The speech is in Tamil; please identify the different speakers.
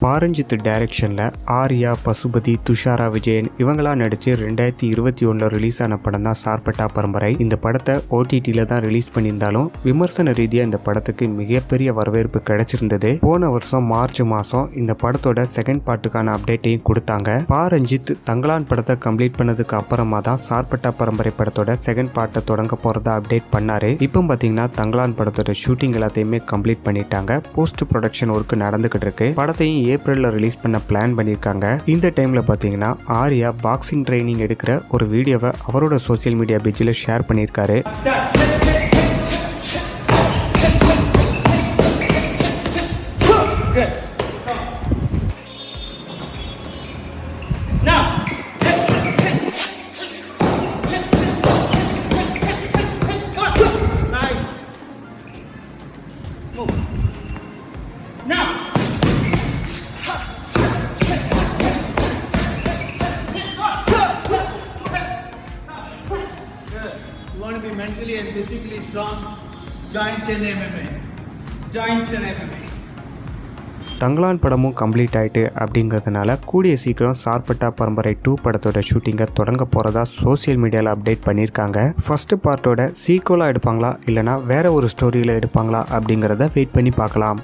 Speaker 1: பாரஞ்சித் டைரக்ஷனில் ஆர்யா, பசுபதி, துஷாரா விஜயன் இவங்களாம் நடித்து 2021 ரிலீஸ் ஆன படம் தான் சார்பட்டா பரம்பரை. இந்த படத்தை OTTல தான் ரிலீஸ் பண்ணியிருந்தாலும் விமர்சன ரீதியாக இந்த படத்துக்கு மிகப்பெரிய வரவேற்பு கிடைச்சிருந்தது. போன வருஷம் மார்ச் மாதம் இந்த படத்தோட செகண்ட் பார்ட்டுக்கான அப்டேட்டையும் கொடுத்தாங்க. பாரஞ்சித் தங்கலான் படத்தை கம்ப்ளீட் பண்ணதுக்கு அப்புறமா தான் சார்பட்டா பரம்பரை படத்தோட செகண்ட் பார்ட்டை தொடங்க போகிறதா அப்டேட் பண்ணாரு. இப்போ பார்த்தீங்கன்னா தங்கலான் படத்தோட ஷூட்டிங் எல்லாத்தையுமே கம்ப்ளீட் பண்ணிட்டாங்க. போஸ்ட் ப்ரொடக்ஷன் ஒர்க் நடந்துகிட்டு இருக்கு. படத்தையும் ஏப்ரல்ல ரிலீஸ் பண்ண பிளான் பண்ணியிருக்காங்க. இந்த டைம்ல பாத்தீங்கன்னா ஆர்யா பாக்ஸிங் ட்ரைனிங் எடுக்கிற ஒரு வீடியோவை அவரோட சோசியல் மீடியா பேஜ்ல ஷேர் பண்ணியிருக்காரு.
Speaker 2: You want to be mentally and physically strong? Join Chennai MMA. Join Chennai MMA.
Speaker 1: Thangalaan படமும் கம்ப்ளீட் ஆயிட்டு அப்படிங்கிறதுனால கூடிய சீக்கிரம் சார்பட்டா பரம்பரை 2 படத்தோட ஷூட்டிங்கை தொடங்க போறதா சோசியல் மீடியாவில் அப்டேட் பண்ணியிருக்காங்க. ஃபர்ஸ்ட் பார்ட்டோட சீக்வலாக எடுப்பாங்களா இல்லைனா வேற ஒரு ஸ்டோரியில் எடுப்பாங்களா அப்படிங்கிறத வெயிட் பண்ணி பார்க்கலாம்.